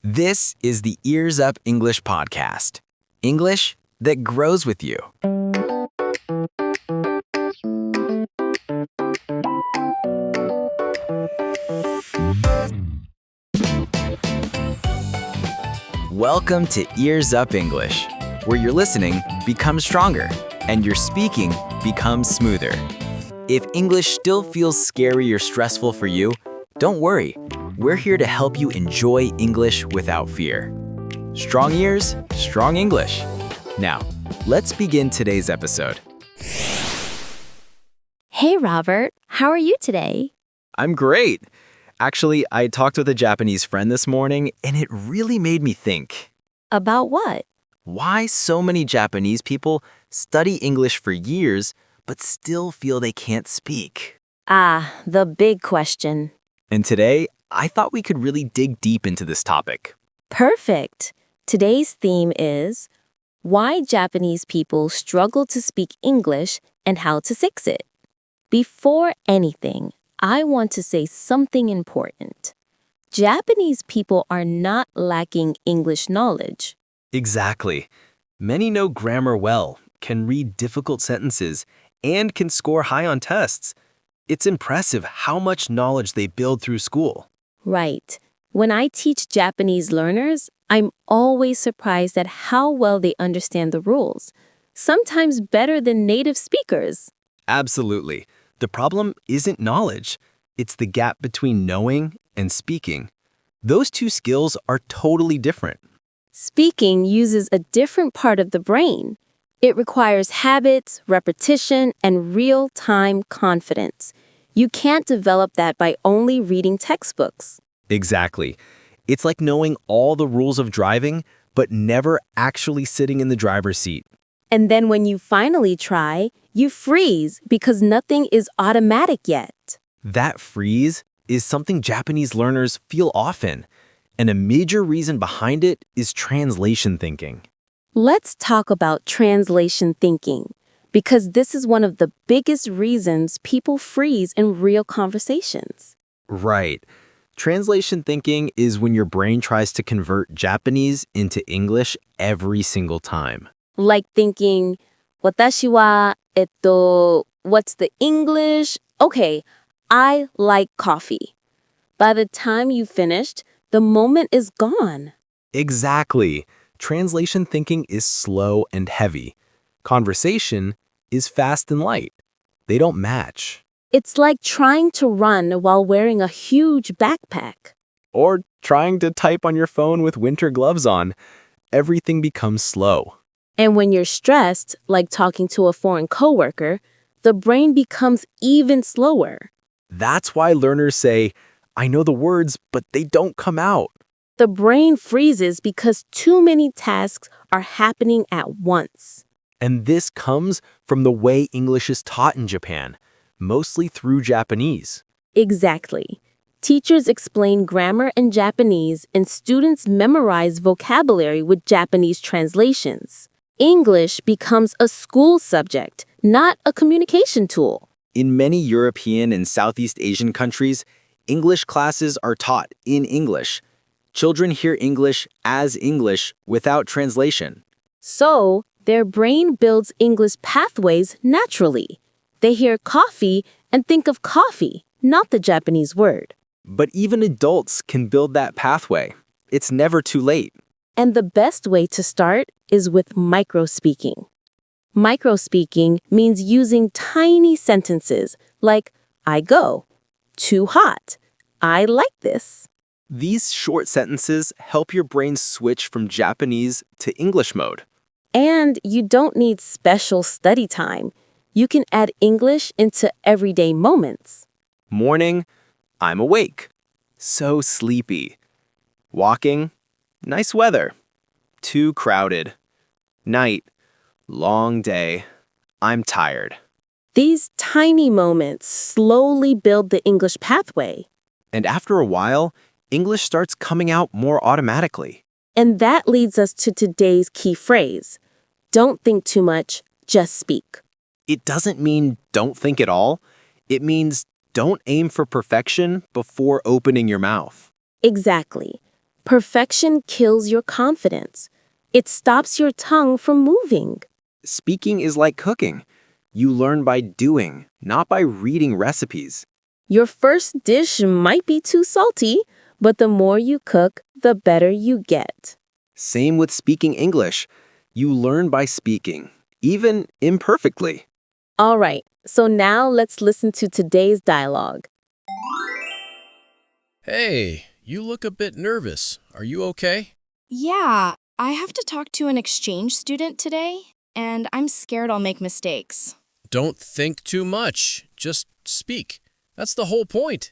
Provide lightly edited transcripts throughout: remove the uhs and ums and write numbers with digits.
This is the Ears Up English podcast. English that grows with you. Welcome to Ears Up English, where your listening becomes stronger and your speaking becomes smoother. If English still feels scary or stressful for you, don't worry. We're here to help you enjoy English without fear. Strong ears, strong English. Now, let's begin today's episode. Hey, Robert. How are you today? I'm great. Actually, I talked with a Japanese friend this morning, and it really made me think. About what? Why so many Japanese people study English for years, but still feel they can't speak? The big question. And today, I thought we could really dig deep into this topic. Perfect. Today's theme is why Japanese people struggle to speak English and how to fix it. Before anything, I want to say something important. Japanese people are not lacking English knowledge. Exactly. Many know grammar well, can read difficult sentences, and can score high on tests. It's impressive how much knowledge they build through school. Right. When I teach Japanese learners, I'm always surprised at how well they understand the rules, sometimes better than native speakers. Absolutely. The problem isn't knowledge. It's the gap between knowing and speaking. Those two skills are totally different. Speaking uses a different part of the brain. It requires habits, repetition, and real-time confidence. You can't develop that by only reading textbooks. Exactly. It's like knowing all the rules of driving, but never actually sitting in the driver's seat. And then when you finally try, you freeze because nothing is automatic yet. That freeze is something Japanese learners feel often, and a major reason behind it is translation thinking. Let's talk about translation thinking, because this is one of the biggest reasons people freeze in real conversations. Right. Translation thinking is when your brain tries to convert Japanese into English every single time. Like thinking, 私は, what's the English? Okay, I like coffee. By the time you finished, the moment is gone. Exactly. Translation thinking is slow and heavy. Conversation is fast and light. They don't match. It's like trying to run while wearing a huge backpack. Or trying to type on your phone with winter gloves on. Everything becomes slow. And when you're stressed, like talking to a foreign coworker, the brain becomes even slower. That's why learners say, I know the words, but they don't come out. The brain freezes because too many tasks are happening at once. And this comes from the way English is taught in Japan, mostly through Japanese. Exactly. Teachers explain grammar in Japanese and students memorize vocabulary with Japanese translations. English becomes a school subject, not a communication tool. In many European and Southeast Asian countries, English classes are taught in English. Children hear English as English without translation. So, their brain builds English pathways naturally. They hear coffee and think of coffee, not the Japanese word. But even adults can build that pathway. It's never too late. And the best way to start is with micro-speaking. Micro-speaking means using tiny sentences like, I go, too hot, I like this. These short sentences help your brain switch from Japanese to English mode. And you don't need special study time. You can add English into everyday moments. Morning, I'm awake. So sleepy. Walking, nice weather. Too crowded. Night, long day. I'm tired. These tiny moments slowly build the English pathway. And after a while, English starts coming out more automatically. And that leads us to today's key phrase. Don't think too much, just speak. It doesn't mean don't think at all. It means don't aim for perfection before opening your mouth. Exactly. Perfection kills your confidence. It stops your tongue from moving. Speaking is like cooking. You learn by doing, not by reading recipes. Your first dish might be too salty, but the more you cook, the better you get. Same with speaking English. You learn by speaking, even imperfectly. All right, so now let's listen to today's dialogue. Hey, you look a bit nervous. Are you okay? Yeah, I have to talk to an exchange student today, and I'm scared I'll make mistakes. Don't think too much. Just speak. That's the whole point.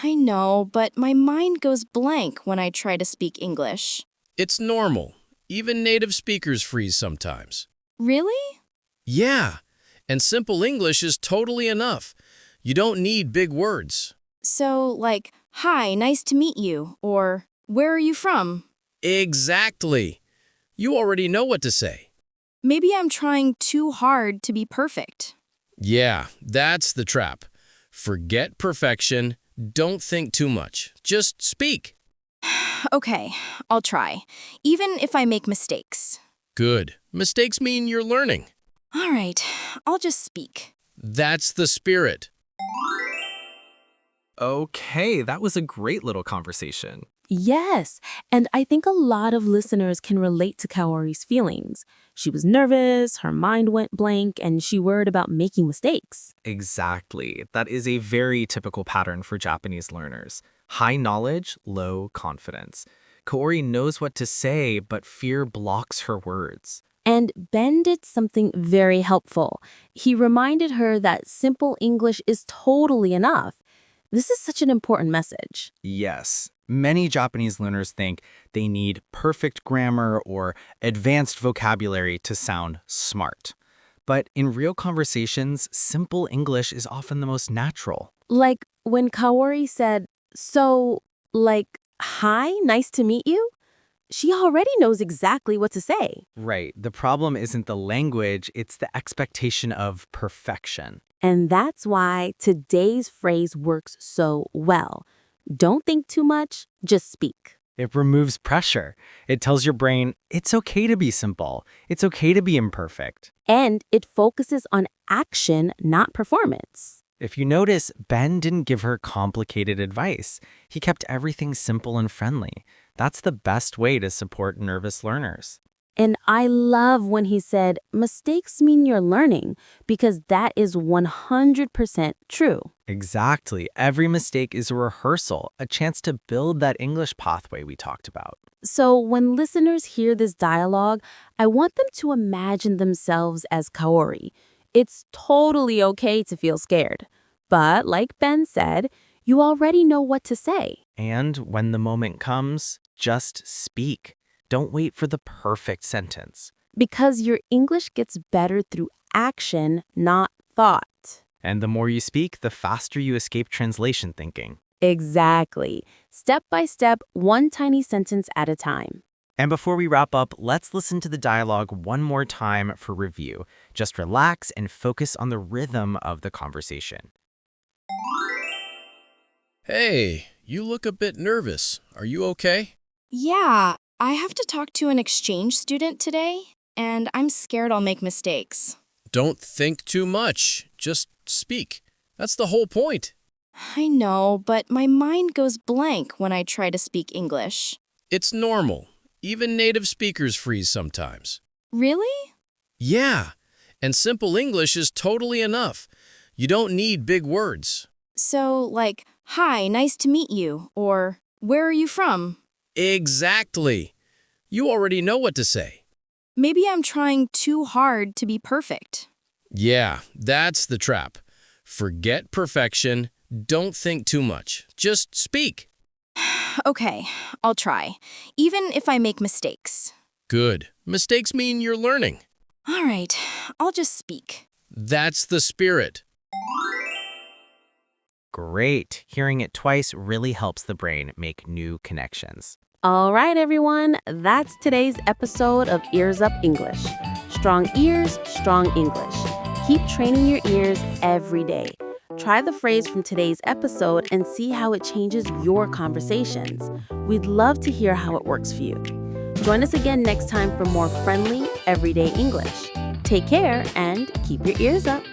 I know, but my mind goes blank when I try to speak English. It's normal. Even native speakers freeze sometimes. Really? Yeah, and simple English is totally enough. You don't need big words. So, like, hi, nice to meet you, or where are you from? Exactly. You already know what to say. Maybe I'm trying too hard to be perfect. Yeah, that's the trap. Forget perfection. Don't think too much. Just speak. Okay, I'll try, even if I make mistakes. Good. Mistakes mean you're learning. All right, I'll just speak. That's the spirit. Okay, that was a great little conversation. Yes, and I think a lot of listeners can relate to Kaori's feelings. She was nervous, her mind went blank, and she worried about making mistakes. Exactly. That is a very typical pattern for Japanese learners. High knowledge, low confidence. Kaori knows what to say, but fear blocks her words. And Ben did something very helpful. He reminded her that simple English is totally enough. This is such an important message. Yes. Many Japanese learners think they need perfect grammar or advanced vocabulary to sound smart. But in real conversations, simple English is often the most natural. Like when Kaori said, hi, nice to meet you? She already knows exactly what to say. Right. The problem isn't the language, it's the expectation of perfection. And that's why today's phrase works so well. Don't think too much, just speak. It removes pressure. It tells your brain, it's okay to be simple. It's okay to be imperfect. And it focuses on action, not performance. If you notice, Ben didn't give her complicated advice. He kept everything simple and friendly. That's the best way to support nervous learners. And I love when he said, mistakes mean you're learning, because that is 100% true. Exactly. Every mistake is a rehearsal, a chance to build that English pathway we talked about. So when listeners hear this dialogue, I want them to imagine themselves as Kaori. It's totally okay to feel scared. But like Ben said, you already know what to say. And when the moment comes, just speak. Don't wait for the perfect sentence. Because your English gets better through action, not thought. And the more you speak, the faster you escape translation thinking. Exactly. Step by step, one tiny sentence at a time. And before we wrap up, let's listen to the dialogue one more time for review. Just relax and focus on the rhythm of the conversation. Hey, you look a bit nervous. Are you okay? Yeah, I have to talk to an exchange student today, and I'm scared I'll make mistakes. Don't think too much. Just speak. That's the whole point. I know, but my mind goes blank when I try to speak English. It's normal. Even native speakers freeze sometimes. Really? Yeah, and simple English is totally enough. You don't need big words. So, like, hi, nice to meet you, or where are you from? Exactly. You already know what to say. Maybe I'm trying too hard to be perfect. Yeah, that's the trap. Forget perfection. Don't think too much. Just speak. Okay, I'll try, even if I make mistakes. Good. Mistakes mean you're learning. All right, I'll just speak. That's the spirit. Great. Hearing it twice really helps the brain make new connections. All right, everyone. That's today's episode of Ears Up English. Strong ears, strong English. Keep training your ears every day. Try the phrase from today's episode and see how it changes your conversations. We'd love to hear how it works for you. Join us again next time for more friendly, everyday English. Take care and keep your ears up.